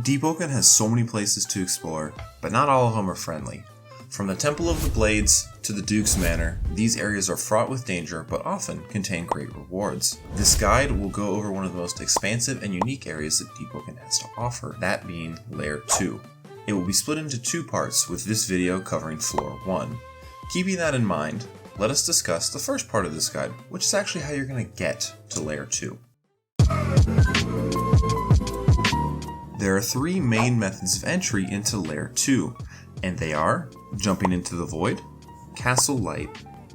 Deepwoken has so many places to explore, but not all of them are friendly. From the Temple of the Blades to the Duke's Manor, these areas are fraught with danger but often contain great rewards. This guide will go over one of the most expansive and unique areas that Deepwoken has to offer, that being Lair 2. It will be split into two parts, with this video covering Floor 1. Keeping that in mind, let us discuss the first part of this guide, which is actually how you're going to get to Lair 2. There are three main methods of entry into Lair 2, and they are jumping into the void, castle light,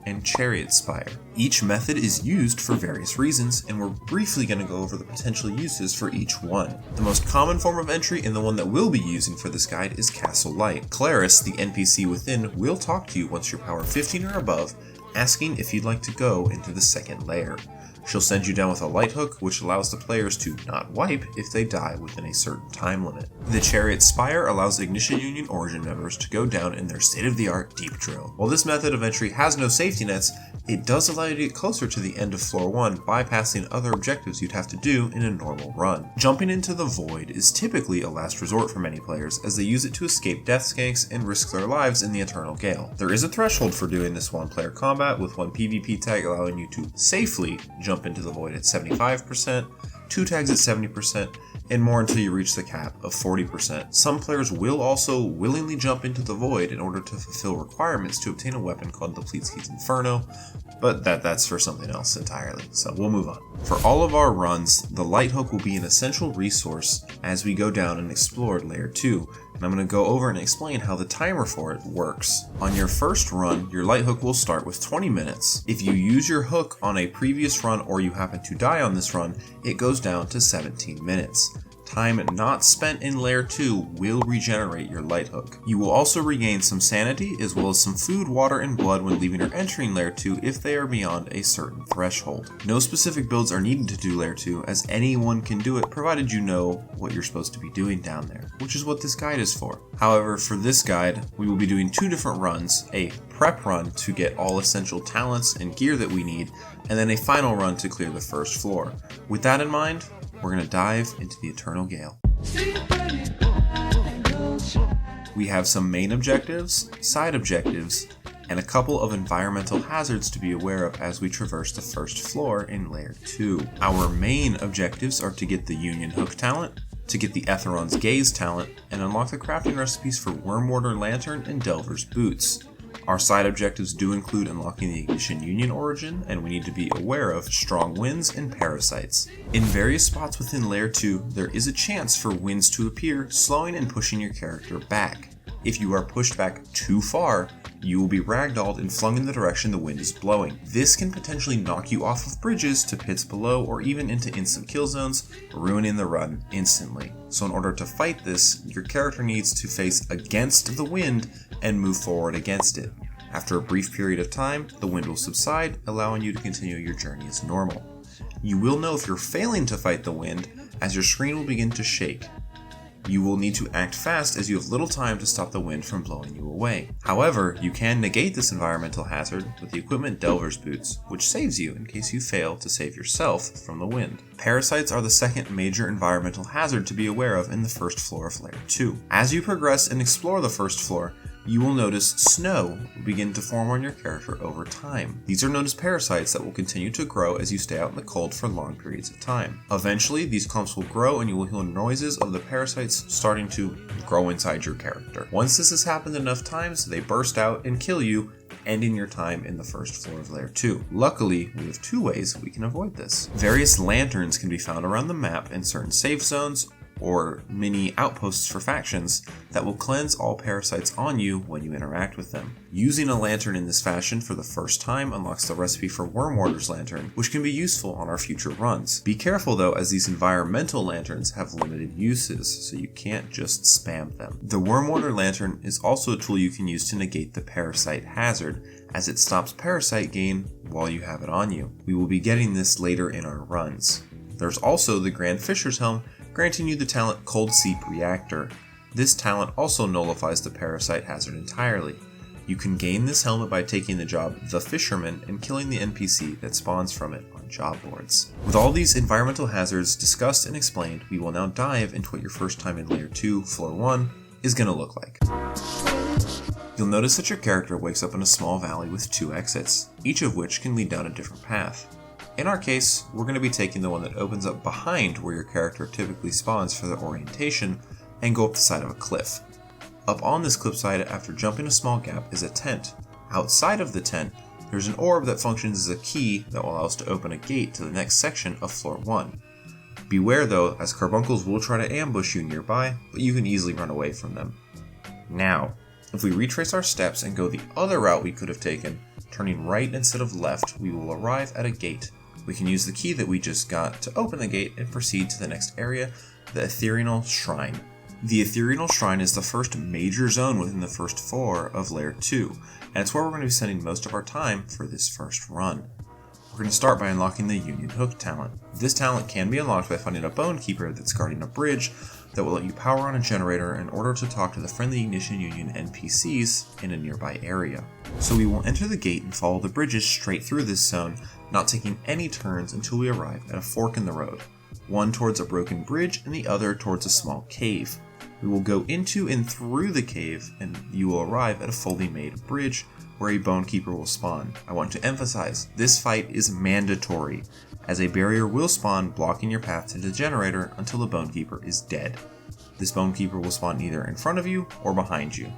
and chariot spire. Each method is used for various reasons, and we're briefly going to go over the potential uses for each one. The most common form of entry, and the one that we'll be using for this guide, is castle light. Claris, the NPC within, will talk to you once you're power 15 or above, asking if you'd like to go into the second lair. She'll send you down with a light hook, which allows the players to not wipe if they die within a certain time limit. The Chariot Spire allows Ignition Union Origin members to go down in their state-of-the-art deep drill. While this method of entry has no safety nets, it does allow you to get closer to the end of Floor 1, bypassing other objectives you'd have to do in a normal run. Jumping into the void is typically a last resort for many players, as they use it to escape death skanks and risk their lives in the Eternal Gale. There is a threshold for doing this one-player combat, with one PvP tag allowing you to safely jump into the void at 75%, 2 tags at 70%, and more until you reach the cap of 40%. Some players will also willingly jump into the void in order to fulfill requirements to obtain a weapon called the Pleatske's Inferno, but that's for something else entirely, so we'll move on. For all of our runs, the light hook will be an essential resource as we go down and explore Lair 2, and I'm going to go over and explain how the timer for it works. On your first run, your light hook will start with 20 minutes. If you use your hook on a previous run or you happen to die on this run, it goes down to 17 minutes. Time not spent in Lair 2 will regenerate your light hook. You will also regain some sanity as well as some food, water, and blood when leaving or entering Lair 2 if they are beyond a certain threshold. No specific builds are needed to do Lair 2, as anyone can do it provided you know what you're supposed to be doing down there, which is what this guide is for. However, for this guide, we will be doing two different runs, a prep run to get all essential talents and gear that we need, and then a final run to clear the first floor. With that in mind, we're going to dive into the Eternal Gale. We have some main objectives, side objectives, and a couple of environmental hazards to be aware of as we traverse the first floor in Lair 2. Our main objectives are to get the Union Hook talent, to get the Etheron's Gaze talent, and unlock the crafting recipes for Wormwarder Lantern and Delver's Boots. Our side objectives do include unlocking the Ignition Union Origin, and we need to be aware of strong winds and parasites. In various spots within Lair 2, there is a chance for winds to appear, slowing and pushing your character back. If you are pushed back too far, you will be ragdolled and flung in the direction the wind is blowing. This can potentially knock you off of bridges to pits below or even into instant kill zones, ruining the run instantly. So in order to fight this, your character needs to face against the wind and move forward against it. After a brief period of time, the wind will subside, allowing you to continue your journey as normal. You will know if you're failing to fight the wind, as your screen will begin to shake. You will need to act fast as you have little time to stop the wind from blowing you away. However, you can negate this environmental hazard with the equipment Delver's Boots, which saves you in case you fail to save yourself from the wind. Parasites are the second major environmental hazard to be aware of in the first floor of Lair 2. As you progress and explore the first floor, you will notice snow begin to form on your character over time. These are known as parasites that will continue to grow as you stay out in the cold for long periods of time. Eventually, these clumps will grow and you will hear noises of the parasites starting to grow inside your character. Once this has happened enough times, they burst out and kill you, ending your time in the first floor of Lair 2. Luckily, we have two ways we can avoid this. Various lanterns can be found around the map in certain safe zones, or mini outposts for factions that will cleanse all parasites on you when you interact with them. Using a lantern in this fashion for the first time unlocks the recipe for Wormwarder's Lantern, which can be useful on our future runs. Be careful though, as these environmental lanterns have limited uses, so you can't just spam them. The Wormwarder Lantern is also a tool you can use to negate the parasite hazard, as it stops parasite gain while you have it on you. We will be getting this later in our runs. There's also the Grand Fisher's Helm, granting you the talent Cold Seep Reactor. This talent also nullifies the parasite hazard entirely. You can gain this helmet by taking the job The Fisherman and killing the NPC that spawns from it on on job boards. With all these environmental hazards discussed and explained, we will now dive into what your first time in Layer 2, Floor 1 is going to look like. You'll notice that your character wakes up in a small valley with 2 exits, each of which can lead down a different path. In our case, we're going to be taking the one that opens up behind where your character typically spawns for the orientation and go up the side of a cliff. Up on this cliffside, after jumping a small gap, is a tent. Outside of the tent, there's an orb that functions as a key that will allow us to open a gate to the next section of Floor 1. Beware though, as carbuncles will try to ambush you nearby, but you can easily run away from them. Now, if we retrace our steps and go the other route we could have taken, turning right instead of left, we will arrive at a gate. We can use the key that we just got to open the gate and proceed to the next area, the Ethereal Shrine. The Ethereal Shrine is the first major zone within the first floor of Layer 2, and it's where we're going to be spending most of our time for this first run. We're going to start by unlocking the Union Hook talent. This talent can be unlocked by finding a Bone Keeper that's guarding a bridge that will let you power on a generator in order to talk to the friendly Ignition Union NPCs in a nearby area. So we will enter the gate and follow the bridges straight through this zone, not taking any turns until we arrive at a fork in the road, one towards a broken bridge and the other towards a small cave. We will go into and through the cave, and you will arrive at a fully made bridge where a Bone Keeper will spawn. I want to emphasize, this fight is mandatory, as a barrier will spawn blocking your path to the generator until the Bone Keeper is dead. This Bone Keeper will spawn either in front of you or behind you.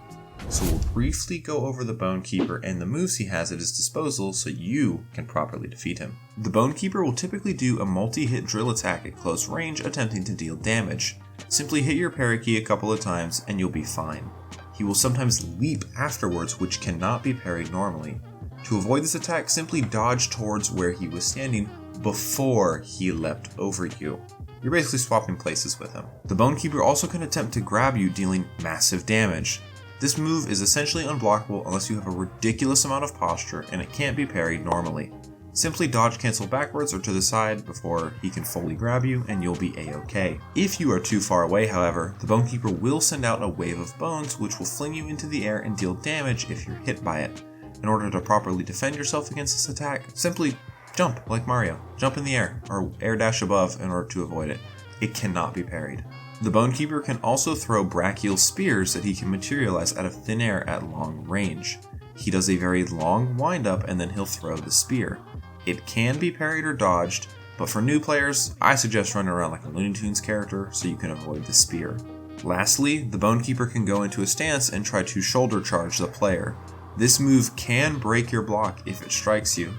So we'll briefly go over the Bone Keeper and the moves he has at his disposal so you can properly defeat him. The Bone Keeper will typically do a multi-hit drill attack at close range attempting to deal damage. Simply hit your parry key a couple of times and you'll be fine. He will sometimes leap afterwards, which cannot be parried normally. To avoid this attack, simply dodge towards where he was standing before he leapt over you. You're basically swapping places with him. The Bone Keeper also can attempt to grab you, dealing massive damage. This move is essentially unblockable unless you have a ridiculous amount of posture and it can't be parried normally. Simply dodge cancel backwards or to the side before he can fully grab you and you'll be a-okay. If you are too far away, however, the Bone Keeper will send out a wave of bones which will fling you into the air and deal damage if you're hit by it. In order to properly defend yourself against this attack, simply jump like Mario. Jump in the air or air dash above in order to avoid it. It cannot be parried. The Bone Keeper can also throw brachial spears that he can materialize out of thin air at long range. He does a very long wind-up and then he'll throw the spear. It can be parried or dodged, but for new players, I suggest running around like a Looney Tunes character so you can avoid the spear. Lastly, the Bone Keeper can go into a stance and try to shoulder charge the player. This move can break your block if it strikes you,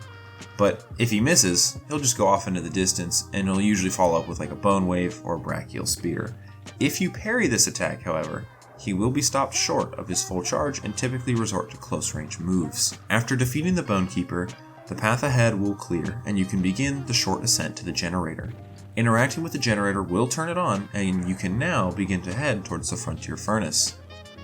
but if he misses, he'll just go off into the distance and he'll usually follow up with like a Bone Wave or a brachial spear. If you parry this attack, however, he will be stopped short of his full charge and typically resort to close range moves. After defeating the Bone Keeper, the path ahead will clear and you can begin the short ascent to the generator. Interacting with the generator will turn it on and you can now begin to head towards the Frontier Furnace.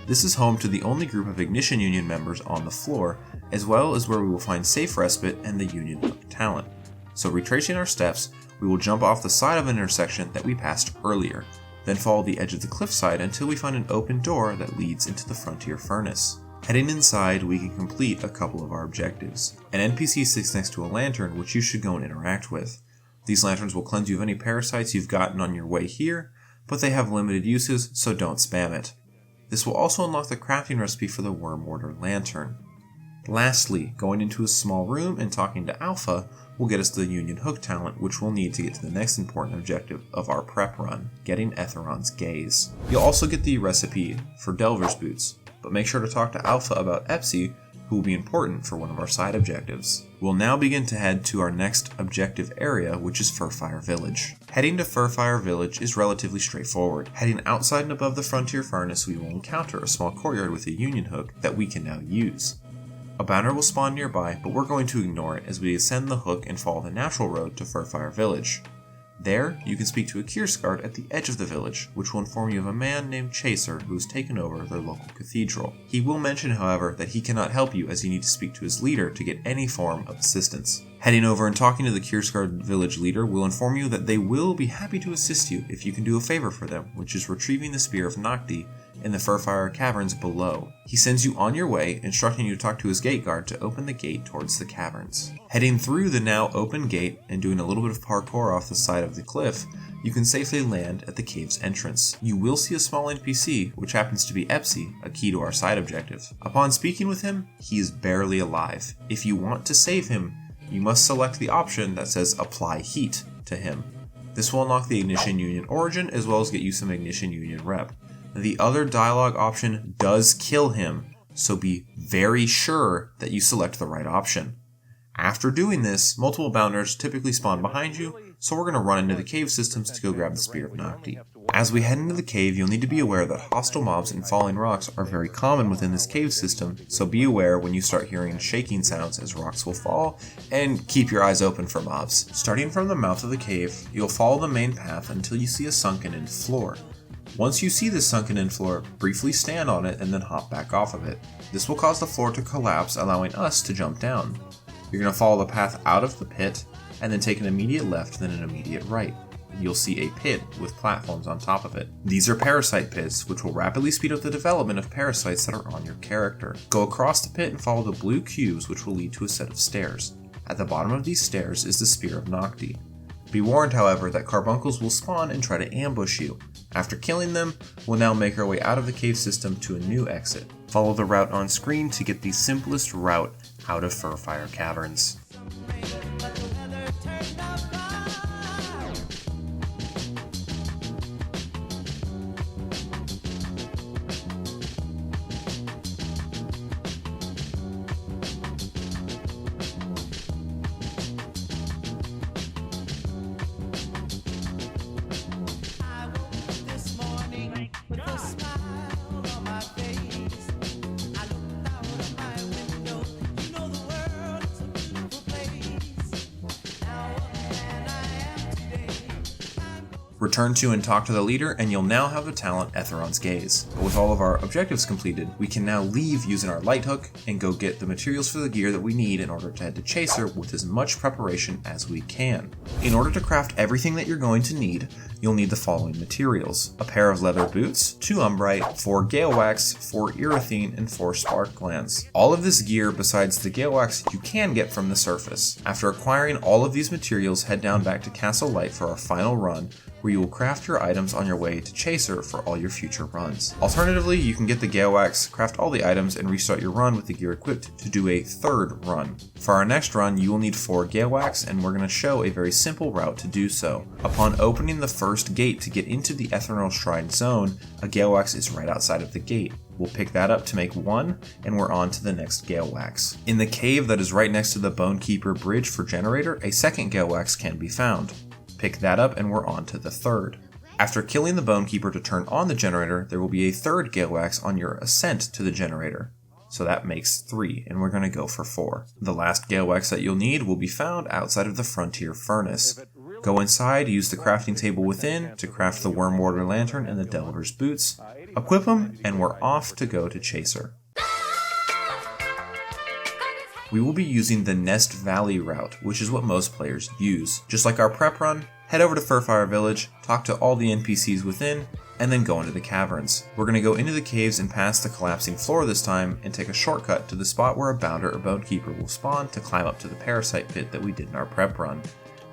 This is home to the only group of Ignition Union members on the floor, as well as where we will find Safe Respite and the Union Hook talent. So retracing our steps, we will jump off the side of an intersection that we passed earlier, then follow the edge of the cliffside until we find an open door that leads into the Frontier Furnace. Heading inside, we can complete a couple of our objectives. An NPC sits next to a lantern which you should go and interact with. These lanterns will cleanse you of any parasites you've gotten on your way here, but they have limited uses, so don't spam it. This will also unlock the crafting recipe for the Worm Mortar Lantern. Lastly, going into a small room and talking to Alpha will get us the Union Hook talent, which we'll need to get to the next important objective of our prep run, getting Etheron's Gaze. You'll also get the recipe for Delver's Boots, but make sure to talk to Alpha about Epsy, who will be important for one of our side objectives. We'll now begin to head to our next objective area, which is Furfire Village. Heading to Furfire Village is relatively straightforward. Heading outside and above the Frontier Furnace, we will encounter a small courtyard with a Union Hook that we can now use. A banner will spawn nearby, but we're going to ignore it as we ascend the hook and follow the natural road to Furfire Village. There, you can speak to a Kiersguard at the edge of the village, which will inform you of a man named Chaser who has taken over their local cathedral. He will mention, however, that he cannot help you as you need to speak to his leader to get any form of assistance. Heading over and talking to the Kiersguard village leader will inform you that they will be happy to assist you if you can do a favor for them, which is retrieving the Spear of Nocti in the Furfire caverns below. He sends you on your way, instructing you to talk to his gate guard to open the gate towards the caverns. Heading through the now open gate and doing a little bit of parkour off the side of the cliff, you can safely land at the cave's entrance. You will see a small NPC, which happens to be Epsy, a key to our side objective. Upon speaking with him, he is barely alive. If you want to save him, you must select the option that says Apply Heat to him. This will unlock the Ignition Union origin as well as get you some Ignition Union rep. The other dialogue option does kill him, so be very sure that you select the right option. After doing this, multiple bounders typically spawn behind you, so we're going to run into the cave systems to go grab the Spear of Nocti. As we head into the cave, you'll need to be aware that hostile mobs and falling rocks are very common within this cave system, so be aware when you start hearing shaking sounds as rocks will fall, and keep your eyes open for mobs. Starting from the mouth of the cave, you'll follow the main path until you see a sunken-in floor. Once you see this sunken-in floor, briefly stand on it and then hop back off of it. This will cause the floor to collapse, allowing us to jump down. You're going to follow the path out of the pit, and then take an immediate left, then an immediate right. You'll see a pit with platforms on top of it. These are parasite pits, which will rapidly speed up the development of parasites that are on your character. Go across the pit and follow the blue cubes, which will lead to a set of stairs. At the bottom of these stairs is the Spear of Nocti. Be warned, however, that carbuncles will spawn and try to ambush you. After killing them, we'll now make our way out of the cave system to a new exit. Follow the route on screen to get the simplest route out of Furfire Caverns. Return to and talk to the leader, and you'll now have the talent Etheron's Gaze. But with all of our objectives completed, we can now leave using our light hook and go get the materials for the gear that we need in order to head to Chaser with as much preparation as we can. In order to craft everything that you're going to need, you'll need the following materials: a pair of leather boots, 2 umbrite, 4 gale wax, 4 erythene, and 4 spark glands. All of this gear besides the gale wax you can get from the surface. After acquiring all of these materials, head down back to Castle Light for our final run, where you will craft your items on your way to Chaser for all your future runs. Alternatively, you can get the gale wax, craft all the items, and restart your run with the gear equipped to do a 3rd run. For our next run, you will need 4 gale wax, and we're going to show a very simple route to do so. Upon opening the first gate to get into the Ethereal Shrine zone, a gale wax is right outside of the gate. We'll pick that up to make 1, and we're on to the next gale wax. In the cave that is right next to the Bonekeeper Bridge for Generator, a 2nd gale wax can be found. Pick that up and we're on to the 3rd. After killing the Bonekeeper to turn on the generator, there will be a 3rd gale wax on your ascent to the generator. So that makes 3, and we're going to go for 4. The last gale wax that you'll need will be found outside of the Frontier Furnace. Go inside, use the crafting table within to craft the Wormwarder Lantern and the Delver's Boots. Equip them, and we're off to go to Chaser. We will be using the Nest Valley route, which is what most players use. Just like our prep run, head over to Furfire Village, talk to all the NPCs within, and then go into the caverns. We're going to go into the caves and past the collapsing floor this time, and take a shortcut to the spot where a Bounder or Bonekeeper will spawn to climb up to the Parasite Pit that we did in our prep run.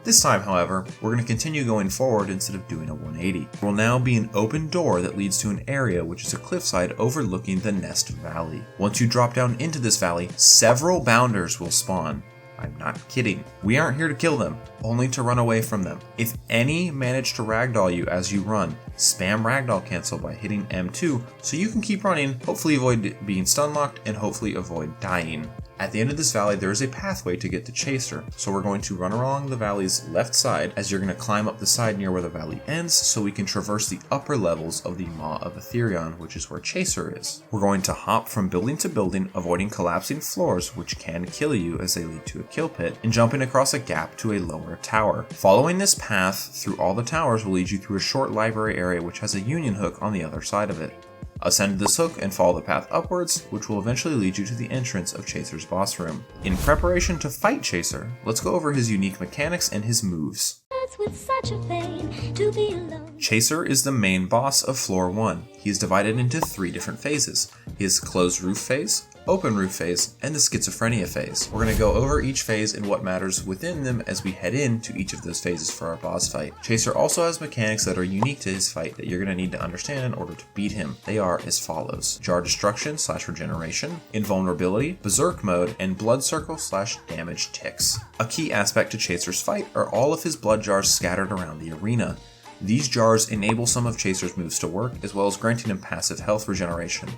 This time, however, we're going to continue going forward instead of doing a 180. There will now be an open door that leads to an area which is a cliffside overlooking the Nest Valley. Once you drop down into this valley, several Bounders will spawn. I'm not kidding. We aren't here to kill them, only to run away from them. If any manage to ragdoll you as you run, spam ragdoll cancel by hitting M2 so you can keep running, hopefully avoid being stun locked, and hopefully avoid dying. At the end of this valley, there is a pathway to get to Chaser, so we're going to run along the valley's left side as you're going to climb up the side near where the valley ends so we can traverse the upper levels of the Maw of Etherion, which is where Chaser is. We're going to hop from building to building, avoiding collapsing floors which can kill you as they lead to a kill pit, and jumping across a gap to a lower tower. Following this path through all the towers will lead you through a short library area which has a union hook on the other side of it. Ascend this hook and follow the path upwards, which will eventually lead you to the entrance of Chaser's boss room. In preparation to fight Chaser, let's go over his unique mechanics and his moves. hearts with such a pain to be alone. Chaser is the main boss of floor 1. He is divided into 3 different phases. His closed roof phase, open roof phase, and the schizophrenia phase. We're going to go over each phase and what matters within them as we head into each of those phases for our boss fight. Chaser also has mechanics that are unique to his fight that you're going to need to understand in order to beat him. They are as follows: jar destruction / regeneration, invulnerability, berserk mode, and blood circle / damage ticks. A key aspect to Chaser's fight are all of his blood jars scattered around the arena. These jars enable some of Chaser's moves to work, as well as granting him passive health regeneration.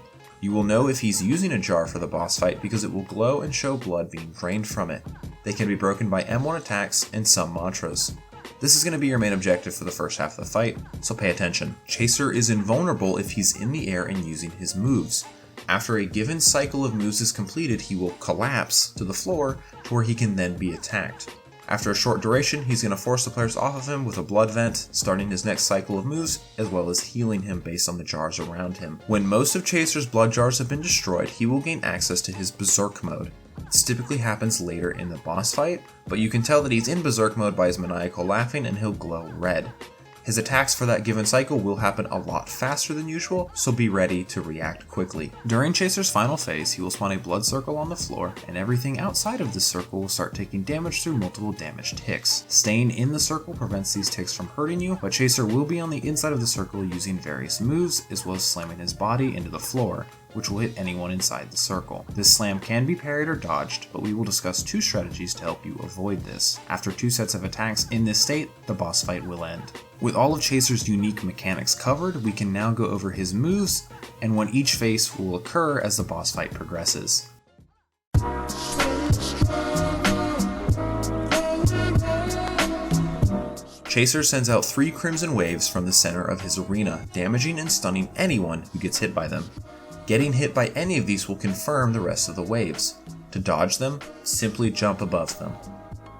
You will know if he's using a jar for the boss fight because it will glow and show blood being drained from it. They can be broken by M1 attacks and some mantras. This is going to be your main objective for the first half of the fight, so pay attention. Chaser is invulnerable if he's in the air and using his moves. After a given cycle of moves is completed, he will collapse to the floor to where he can then be attacked. After a short duration, he's going to force the players off of him with a blood vent, starting his next cycle of moves, as well as healing him based on the jars around him. When most of Chaser's blood jars have been destroyed, he will gain access to his berserk mode. This typically happens later in the boss fight, but you can tell that he's in berserk mode by his maniacal laughing and he'll glow red. His attacks for that given cycle will happen a lot faster than usual, so be ready to react quickly. During Chaser's final phase, he will spawn a blood circle on the floor, and everything outside of this circle will start taking damage through multiple damage ticks. Staying in the circle prevents these ticks from hurting you, but Chaser will be on the inside of the circle using various moves, as well as slamming his body into the floor, which will hit anyone inside the circle. This slam can be parried or dodged, but we will discuss 2 strategies to help you avoid this. After 2 sets of attacks in this state, the boss fight will end. With all of Chaser's unique mechanics covered, we can now go over his moves and when each phase will occur as the boss fight progresses. Chaser sends out 3 crimson waves from the center of his arena, damaging and stunning anyone who gets hit by them. Getting hit by any of these will confirm the rest of the waves. To dodge them, simply jump above them.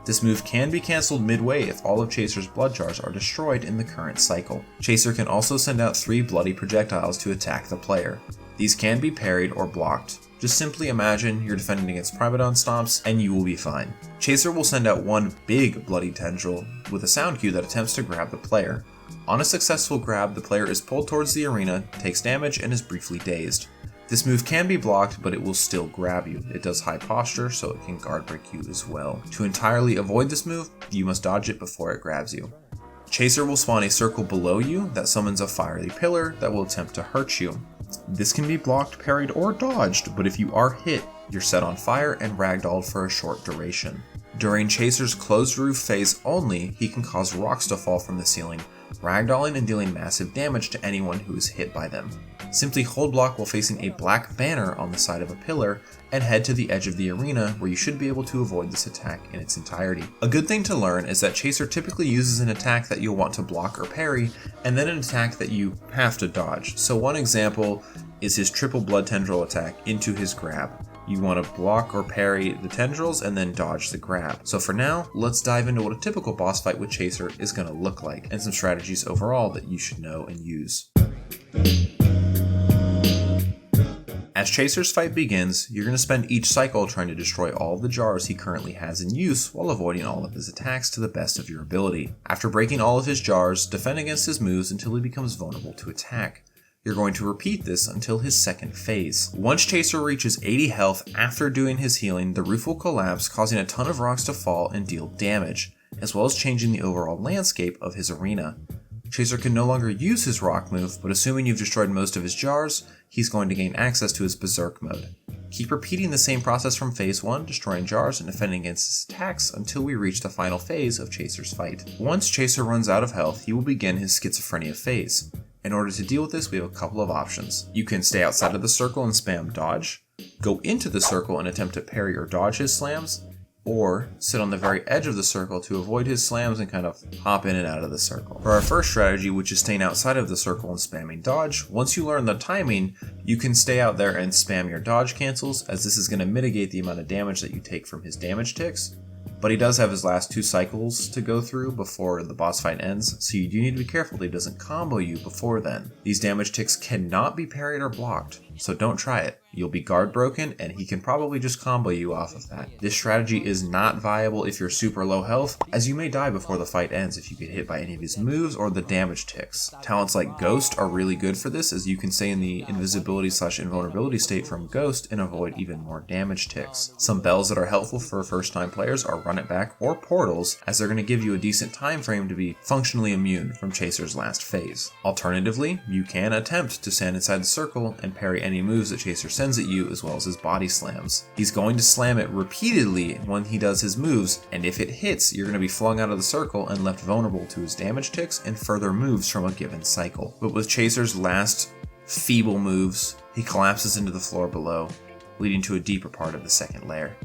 This move can be cancelled midway if all of Chaser's blood jars are destroyed in the current cycle. Chaser can also send out 3 bloody projectiles to attack the player. These can be parried or blocked. Just simply imagine you're defending against Primadon stomps and you will be fine. Chaser will send out 1 big bloody tendril with a sound cue that attempts to grab the player. On a successful grab, the player is pulled towards the arena, takes damage, and is briefly dazed. This move can be blocked, but it will still grab you. It does high posture, so it can guard break you as well. To entirely avoid this move, you must dodge it before it grabs you. Chaser will spawn a circle below you that summons a fiery pillar that will attempt to hurt you. This can be blocked, parried, or dodged, but if you are hit, you're set on fire and ragdolled for a short duration. During Chaser's closed roof phase only, he can cause rocks to fall from the ceiling, ragdolling and dealing massive damage to anyone who is hit by them. Simply hold block while facing a black banner on the side of a pillar and head to the edge of the arena where you should be able to avoid this attack in its entirety. A good thing to learn is that Chaser typically uses an attack that you'll want to block or parry, and then an attack that you have to dodge. So one example is his triple blood tendril attack into his grab. You want to block or parry the tendrils and then dodge the grab. So for now, let's dive into what a typical boss fight with Chaser is going to look like, and some strategies overall that you should know and use. As Chaser's fight begins, you're going to spend each cycle trying to destroy all of the jars he currently has in use while avoiding all of his attacks to the best of your ability. After breaking all of his jars, defend against his moves until he becomes vulnerable to attack. You're going to repeat this until his second phase. Once Chaser reaches 80 health after doing his healing, the roof will collapse, causing a ton of rocks to fall and deal damage, as well as changing the overall landscape of his arena. Chaser can no longer use his rock move, but assuming you've destroyed most of his jars, he's going to gain access to his berserk mode. Keep repeating the same process from phase 1, destroying jars and defending against his attacks until we reach the final phase of Chaser's fight. Once Chaser runs out of health, he will begin his schizophrenia phase. In order to deal with this, we have a couple of options. You can stay outside of the circle and spam dodge, go into the circle and attempt to parry or dodge his slams, or sit on the very edge of the circle to avoid his slams and kind of hop in and out of the circle. For our first strategy, which is staying outside of the circle and spamming dodge, once you learn the timing, you can stay out there and spam your dodge cancels, as this is going to mitigate the amount of damage that you take from his damage ticks. But he does have his last 2 cycles to go through before the boss fight ends, so you do need to be careful that he doesn't combo you before then. These damage ticks cannot be parried or blocked. so don't try it. You'll be guard broken, and he can probably just combo you off of that. This strategy is not viable if you're super low health, as you may die before the fight ends if you get hit by any of his moves or the damage ticks. Talents like Ghost are really good for this, as you can stay in the invisibility/invulnerability state from Ghost and avoid even more damage ticks. Some bells that are helpful for first-time players are Run It Back or Portals, as they're going to give you a decent time frame to be functionally immune from Chaser's last phase. Alternatively, you can attempt to stand inside the circle and parry any moves that Chaser sends at you, as well as his body slams. He's going to slam it repeatedly when he does his moves, and if it hits, you're going to be flung out of the circle and left vulnerable to his damage ticks and further moves from a given cycle. But with Chaser's last feeble moves, he collapses into the floor below, leading to a deeper part of the second layer.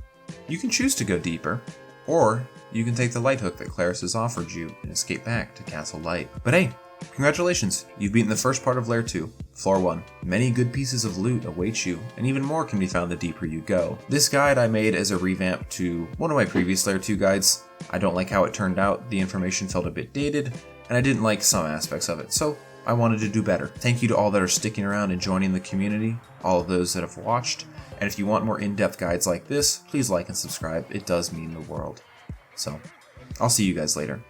You can choose to go deeper, or you can take the light hook that Claris has offered you and escape back to Castle Light. But hey, congratulations, you've beaten the first part of Lair 2, Floor 1. Many good pieces of loot await you, and even more can be found the deeper you go. This guide I made as a revamp to one of my previous Lair 2 guides. I don't like how it turned out, the information felt a bit dated, and I didn't like some aspects of it, so I wanted to do better. Thank you to all that are sticking around and joining the community, all of those that have watched, and if you want more in-depth guides like this, please like and subscribe, it does mean the world. So, I'll see you guys later.